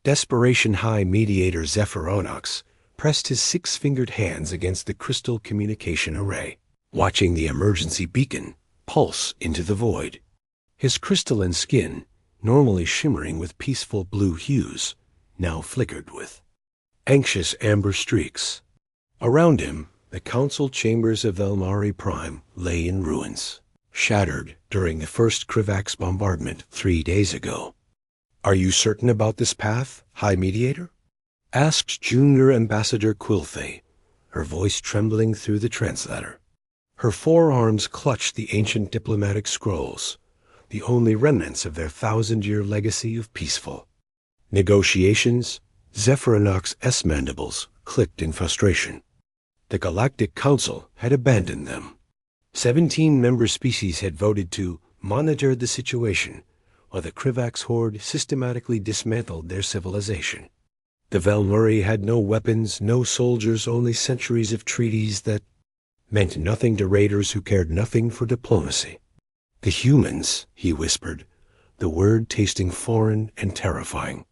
Desperation High Mediator Zephyronox pressed his six-fingered hands against the crystal communication array, watching the emergency beacon pulse into the void. His crystalline skin, normally shimmering with peaceful blue hues, now flickered with anxious amber streaks. Around him, the council chambers of Velmari Prime lay in ruins, shattered during the first Krivax bombardment 3 days ago. "Are you certain about this path, High Mediator?" asked Junior Ambassador Quilthé, her voice trembling through the translator. Her forearms clutched the ancient diplomatic scrolls, the only remnants of their 1,000-year legacy of peaceful negotiations. Zephyronox's mandibles clicked in frustration. The Galactic Council had abandoned them. 17 member species had voted to monitor the situation, while the Krivax horde systematically dismantled their civilization. The Velmuri had no weapons, no soldiers, only centuries of treaties that meant nothing to raiders who cared nothing for diplomacy. "The humans," he whispered, the word tasting foreign and terrifying.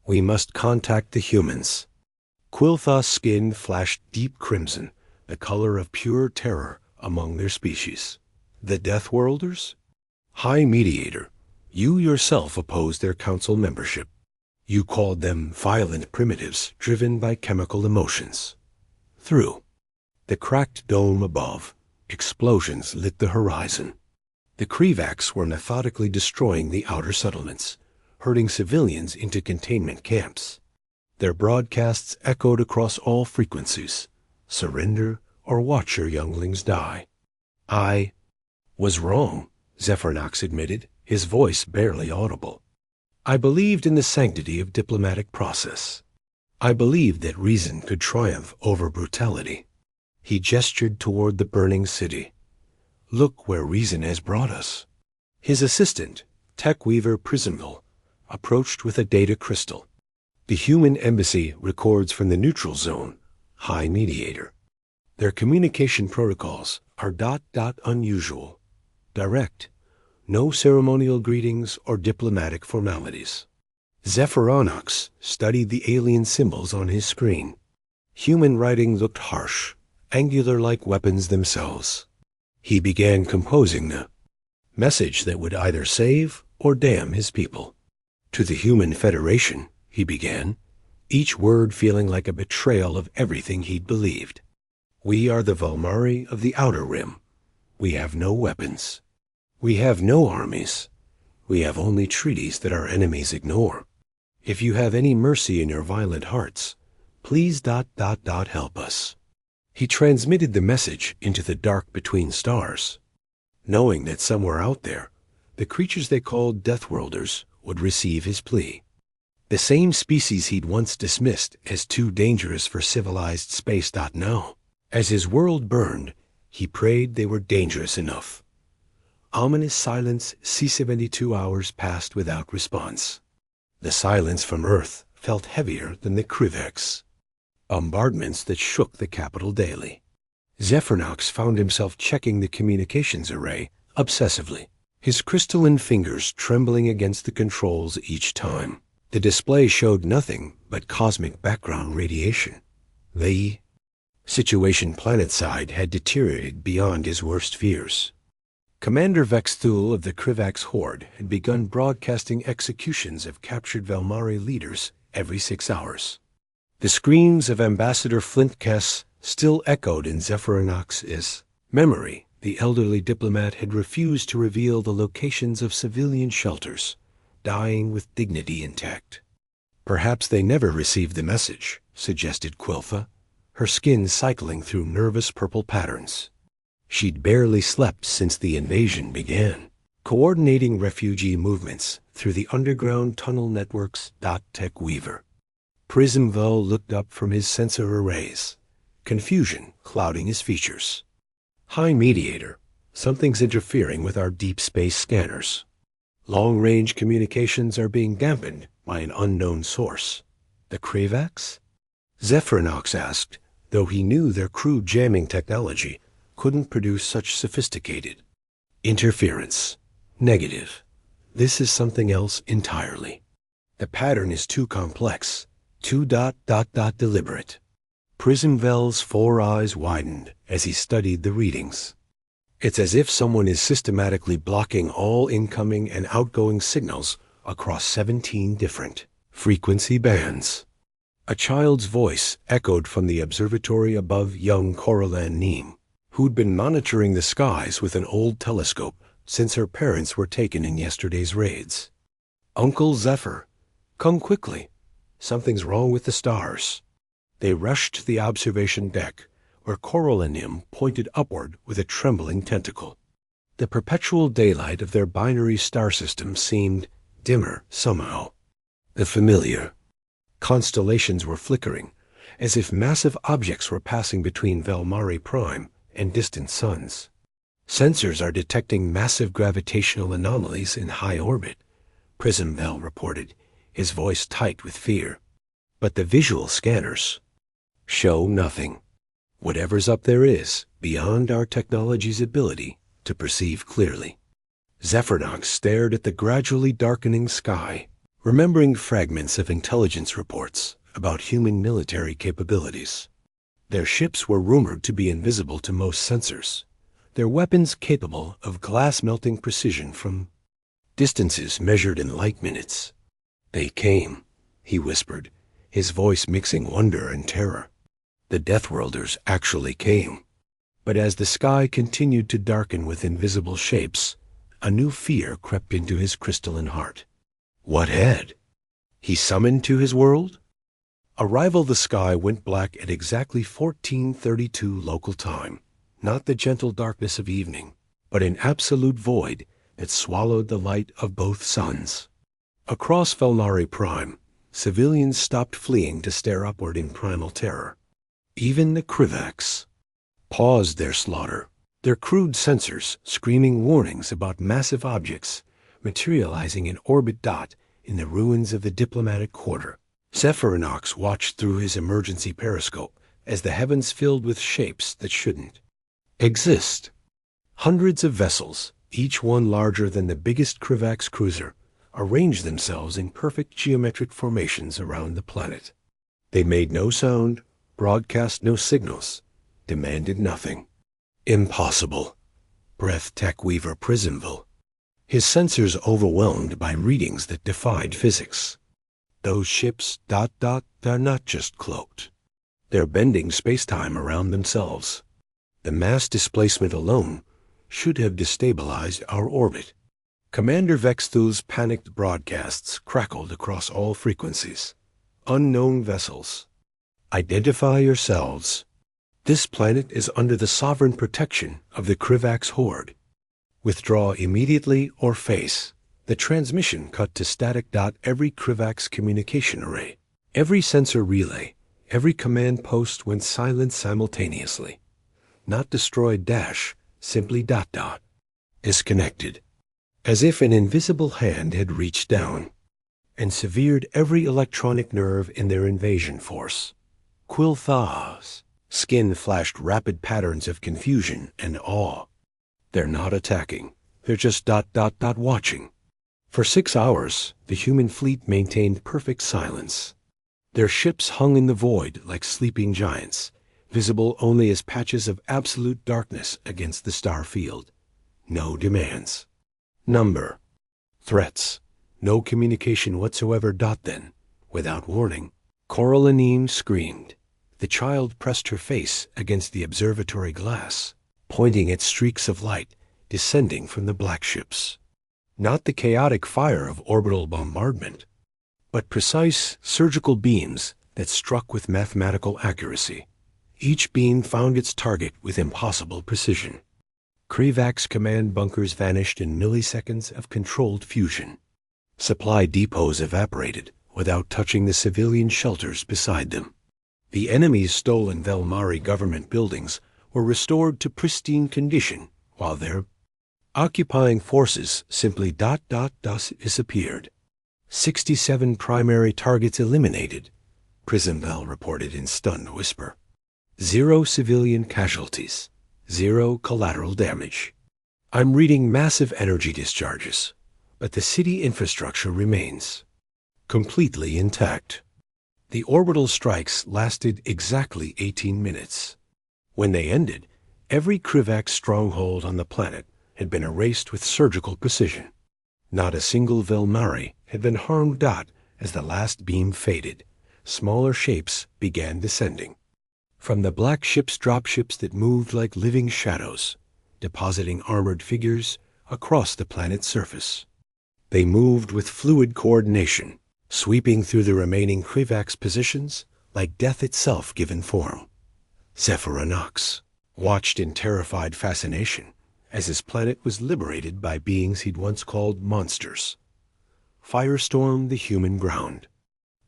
"We must contact the humans." Quiltha's skin flashed deep crimson, the color of pure terror among their species. "The Deathworlders?" "High Mediator, you yourself opposed their council membership. You called them violent primitives driven by chemical emotions." Through the cracked dome above, explosions lit the horizon. The Krivax were methodically destroying the outer settlements, herding civilians into containment camps. Their broadcasts echoed across all frequencies: "Surrender or watch your younglings die." "I was wrong," Zephyronox admitted, his voice barely audible. "I believed in the sanctity of diplomatic process. I believed that reason could triumph over brutality." He gestured toward the burning city. "Look where reason has brought us." His assistant, Tech Weaver Prismville, approached with a data crystal. "The human embassy records from the neutral zone, High Mediator. Their communication protocols are ... unusual, direct, no ceremonial greetings or diplomatic formalities." Zephyronox studied the alien symbols on his screen. Human writing looked harsh, angular like weapons themselves. He began composing the message that would either save or damn his people. "To the Human Federation," he began, each word feeling like a betrayal of everything he'd believed. "We are the Velmari of the Outer Rim. We have no weapons. We have no armies. We have only treaties that our enemies ignore. If you have any mercy in your violent hearts, please ... help us." He transmitted the message into the dark between stars, knowing that somewhere out there, the creatures they called Deathworlders would receive his plea. The same species he'd once dismissed as too dangerous for civilized space. Now, as his world burned, he prayed they were dangerous enough. Ominous silence. 72 hours passed without response. The silence from Earth felt heavier than the Krivax. Bombardments that shook the capital daily. Zephyronox found himself checking the communications array obsessively, his crystalline fingers trembling against the controls each time. The display showed nothing but cosmic background radiation. The situation planetside had deteriorated beyond his worst fears. Commander Vexthul of the Krivax Horde had begun broadcasting executions of captured Velmari leaders every 6 hours. The screams of Ambassador Flintkess still echoed in Zephyronox's memory. The elderly diplomat had refused to reveal the locations of civilian shelters, dying with dignity intact. "Perhaps they never received the message," suggested Quiltha, her skin cycling through nervous purple patterns. She'd barely slept since the invasion began, coordinating refugee movements through the underground tunnel networks. Tech Weaver Prismville looked up from his sensor arrays, confusion clouding his features. "High Mediator, something's interfering with our deep space scanners. Long-range communications are being dampened by an unknown source." "The Krivax?" Zephyronox asked, though he knew their crude jamming technology couldn't produce such sophisticated interference. "Negative. This is something else entirely." The pattern is too complex, too deliberate. Prismvel's 4 eyes widened as he studied the readings. It's as if someone is systematically blocking all incoming and outgoing signals across 17 different frequency bands. A child's voice echoed from the observatory above young Coraline Neem, who'd been monitoring the skies with an old telescope since her parents were taken in yesterday's raids. "Uncle Zephyr, come quickly. Something's wrong with the stars." They rushed to the observation deck, where Coraline pointed upward with a trembling tentacle. The perpetual daylight of their binary star system seemed dimmer somehow. The familiar. Constellations were flickering, as if massive objects were passing between Velmari Prime and distant suns. "Sensors are detecting massive gravitational anomalies in high orbit," Prismvel reported, his voice tight with fear. "But the visual scanners show nothing. Whatever's up there is beyond our technology's ability to perceive clearly." Zephyronox stared at the gradually darkening sky, remembering fragments of intelligence reports about human military capabilities. Their ships were rumored to be invisible to most sensors, their weapons capable of glass-melting precision from distances measured in light minutes. "They came," he whispered, his voice mixing wonder and terror. "The Deathworlders actually came." But as the sky continued to darken with invisible shapes, a new fear crept into his crystalline heart. What had he summoned to his world? Arrival, the sky went black at exactly 1432 local time, not the gentle darkness of evening, but an absolute void that swallowed the light of both suns. Across Velmari Prime, civilians stopped fleeing to stare upward in primal terror. Even the Krivax paused their slaughter, their crude sensors screaming warnings about massive objects materializing in orbit in the ruins of the diplomatic quarter. Zephyronox watched through his emergency periscope as the heavens filled with shapes that shouldn't exist. Hundreds of vessels, each one larger than the biggest Krivax cruiser, arranged themselves in perfect geometric formations around the planet. They made no sound, broadcast no signals, demanded nothing. Impossible, breathed Tech Weaver Prismvel, his sensors overwhelmed by readings that defied physics. Those ships, they're not just cloaked. They're bending space-time around themselves. The mass displacement alone should have destabilized our orbit. Commander Vexthul's panicked broadcasts crackled across all frequencies. Unknown vessels. Identify yourselves. This planet is under the sovereign protection of the Krivax Horde. Withdraw immediately or face. The transmission cut to static. Every Krivax communication array, every sensor relay, every command post went silent simultaneously. Not destroyed simply disconnected. As if an invisible hand had reached down and severed every electronic nerve in their invasion force. Quiltha's skin flashed rapid patterns of confusion and awe. They're not attacking. They're just watching. For 6 hours, the human fleet maintained perfect silence. Their ships hung in the void like sleeping giants, visible only as patches of absolute darkness against the star field. No demands. Number. Threats. No communication whatsoever. Then, without warning, Coraline screamed. The child pressed her face against the observatory glass, pointing at streaks of light descending from the black ships. Not the chaotic fire of orbital bombardment, but precise surgical beams that struck with mathematical accuracy. Each beam found its target with impossible precision. Krivax command bunkers vanished in milliseconds of controlled fusion. Supply depots evaporated without touching the civilian shelters beside them. The enemy's stolen Velmari government buildings were restored to pristine condition, while their occupying forces simply disappeared. 67 primary targets eliminated, Prismvel reported in stunned whisper. 0 civilian casualties, 0 collateral damage. I'm reading massive energy discharges, but the city infrastructure remains. completely intact. The orbital strikes lasted exactly 18 minutes. When they ended, every Krivak stronghold on the planet had been erased with surgical precision. Not a single Velmari had been harmed. As the last beam faded, smaller shapes began descending. From the black ships, dropships that moved like living shadows, depositing armored figures across the planet's surface. They moved with fluid coordination, sweeping through the remaining Krivak's positions like death itself given form. Zephyronox watched in terrified fascination as his planet was liberated by beings he'd once called monsters. Firestormed the human ground.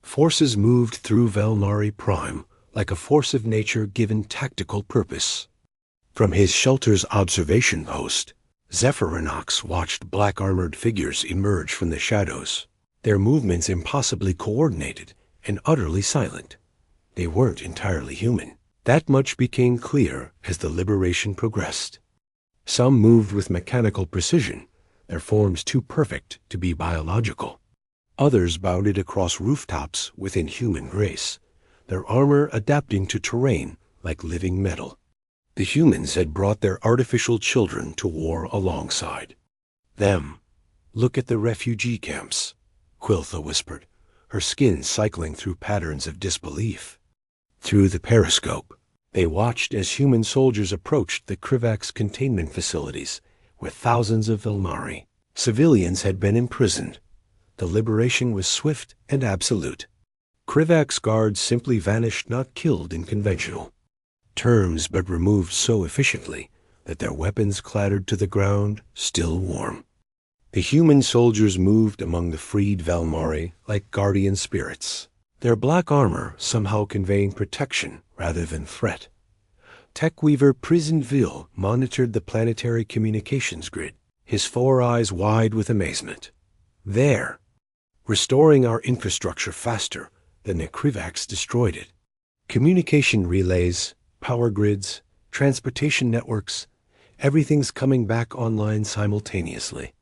Forces moved through Velmari Prime like a force of nature given tactical purpose. From his shelter's observation post, Zephyronox watched black armored figures emerge from the shadows, their movements impossibly coordinated and utterly silent. They weren't entirely human. That much became clear as the liberation progressed. Some moved with mechanical precision, their forms too perfect to be biological. Others bounded across rooftops with inhuman grace, their armor adapting to terrain like living metal. The humans had brought their artificial children to war alongside them. "Look at the refugee camps," Quiltha whispered, her skin cycling through patterns of disbelief. Through the periscope, they watched as human soldiers approached the Krivak's containment facilities, where thousands of Velmari, civilians, had been imprisoned. The liberation was swift and absolute. Krivak's guards simply vanished, not killed in conventional terms, but removed so efficiently that their weapons clattered to the ground, still warm. The human soldiers moved among the freed Velmari like guardian spirits, their black armor somehow conveying protection rather than threat. Techweaver Prisonville monitored the planetary communications grid, his four eyes wide with amazement. There, restoring our infrastructure faster than the Krivaks destroyed it. Communication relays, power grids, transportation networks, everything's coming back online simultaneously.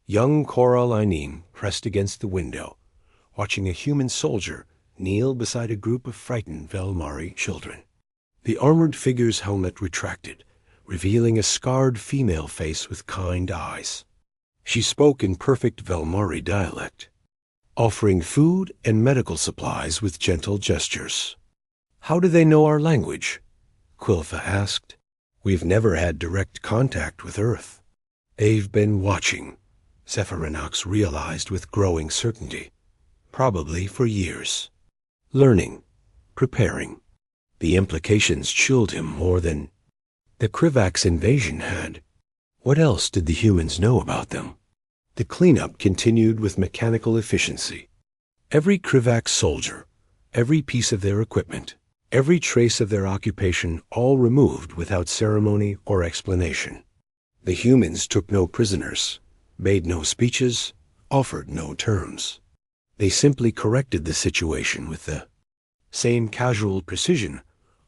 Young Coraline pressed against the window, watching a human soldier kneel beside a group of frightened Velmari children. The armored figure's helmet retracted, revealing a scarred female face with kind eyes. She spoke in perfect Velmari dialect, offering food and medical supplies with gentle gestures. "How do they know our language?" Quiltha asked. "We've never had direct contact with Earth." "They've been watching," Zephyronox realized with growing certainty. "Probably for years. Learning, preparing." The implications chilled him more than the Krivak's invasion had. What else did the humans know about them? The cleanup continued with mechanical efficiency. Every Krivak soldier, every piece of their equipment, every trace of their occupation, all removed without ceremony or explanation. The humans took no prisoners, made no speeches, offered no terms. They simply corrected the situation with the same casual precision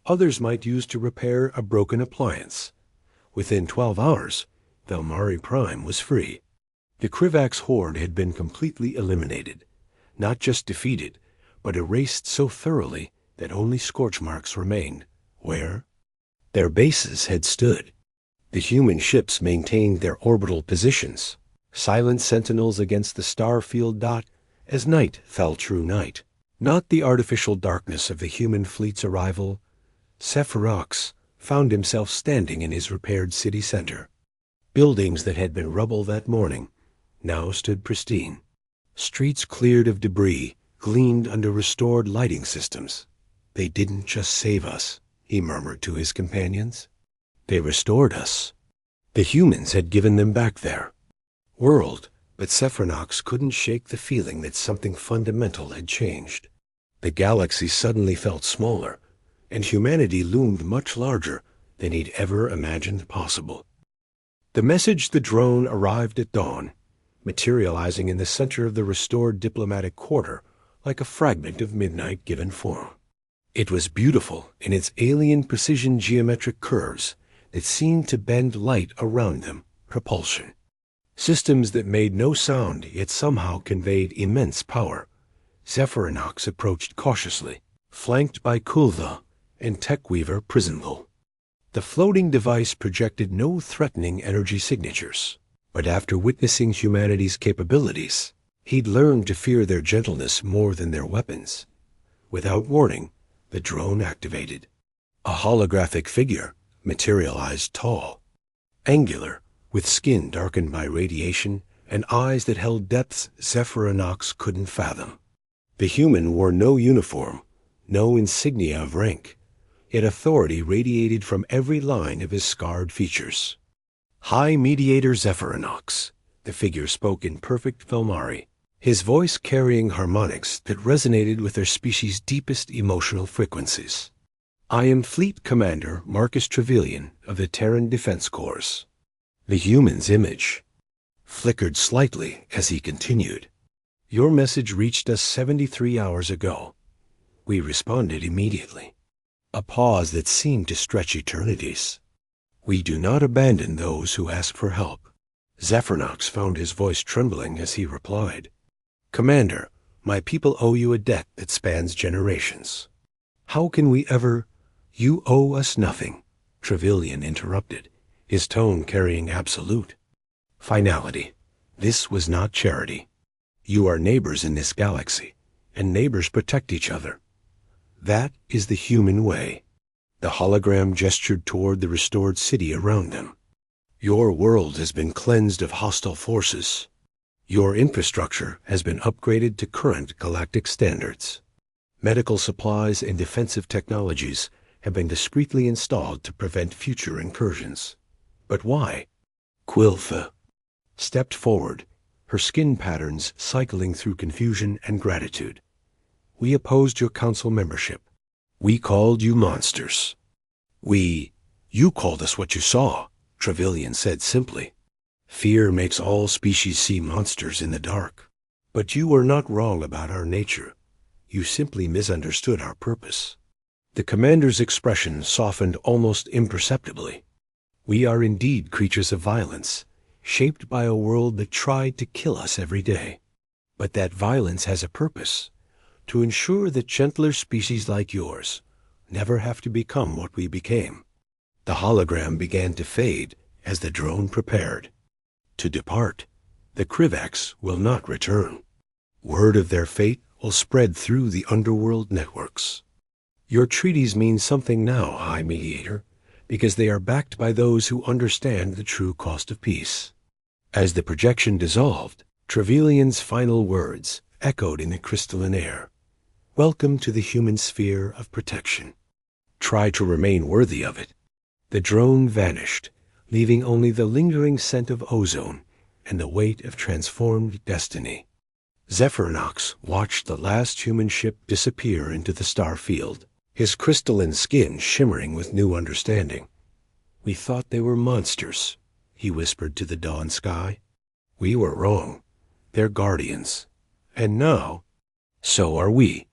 others might use to repair a broken appliance. Within 12 hours, Velmari Prime was free. The Krivak's horde had been completely eliminated, not just defeated, but erased so thoroughly that only scorch marks remained, where their bases had stood. The human ships maintained their orbital positions, silent sentinels against the star field. As night fell true night, not the artificial darkness of the human fleet's arrival, Zephyronox found himself standing in his repaired city center. Buildings that had been rubble that morning now stood pristine. Streets cleared of debris gleamed under restored lighting systems. "They didn't just save us," he murmured to his companions. "They restored us." The humans had given them back their world, but Zephyronox couldn't shake the feeling that something fundamental had changed. The galaxy suddenly felt smaller, and humanity loomed much larger than he'd ever imagined possible. The message the drone arrived at dawn, materializing in the center of the restored diplomatic quarter like a fragment of midnight given form. It was beautiful in its alien precision geometric curves that seemed to bend light around them, propulsion. Systems that made no sound yet somehow conveyed immense power, Zephyronox approached cautiously, flanked by Kulva and Techweaver Prisonville. The floating device projected no threatening energy signatures, but after witnessing humanity's capabilities, he'd learned to fear their gentleness more than their weapons. Without warning, the drone activated. A holographic figure materialized tall, angular, with skin darkened by radiation and eyes that held depths Zephyronox couldn't fathom. The human wore no uniform, no insignia of rank, yet authority radiated from every line of his scarred features. High Mediator Zephyronox, the figure spoke in perfect Velmari, his voice carrying harmonics that resonated with their species' deepest emotional frequencies. I am Fleet Commander Marcus Trevelyan of the Terran Defense Corps. The human's image flickered slightly as he continued. Your message reached us 73 hours ago. We responded immediately. A pause that seemed to stretch eternities. We do not abandon those who ask for help. Zephyronox found his voice trembling as he replied. Commander, my people owe you a debt that spans generations. How can we ever— You owe us nothing, Trevelyan interrupted, his tone carrying absolute finality. This was not charity. You are neighbors in this galaxy, and neighbors protect each other. That is the human way. The hologram gestured toward the restored city around them. Your world has been cleansed of hostile forces. Your infrastructure has been upgraded to current galactic standards. Medical supplies and defensive technologies have been discreetly installed to prevent future incursions. But why? Quilfa stepped forward, her skin patterns cycling through confusion and gratitude. We opposed your council membership. We called you monsters. You called us what you saw, Trevelyan said simply. Fear makes all species see monsters in the dark. But you were not wrong about our nature. You simply misunderstood our purpose. The commander's expression softened almost imperceptibly. We are indeed creatures of violence, shaped by a world that tried to kill us every day. But that violence has a purpose, to ensure that gentler species like yours never have to become what we became. The hologram began to fade as the drone prepared to depart. The Krivax will not return. Word of their fate will spread through the underworld networks. Your treaties mean something now, High Mediator, because they are backed by those who understand the true cost of peace. As the projection dissolved, Trevelyan's final words echoed in the crystalline air. Welcome to the human sphere of protection. Try to remain worthy of it. The drone vanished, leaving only the lingering scent of ozone and the weight of transformed destiny. Zephyronox watched the last human ship disappear into the star field, his crystalline skin shimmering with new understanding. We thought they were monsters, he whispered to the dawn sky. We were wrong. They're guardians. And now, so are we.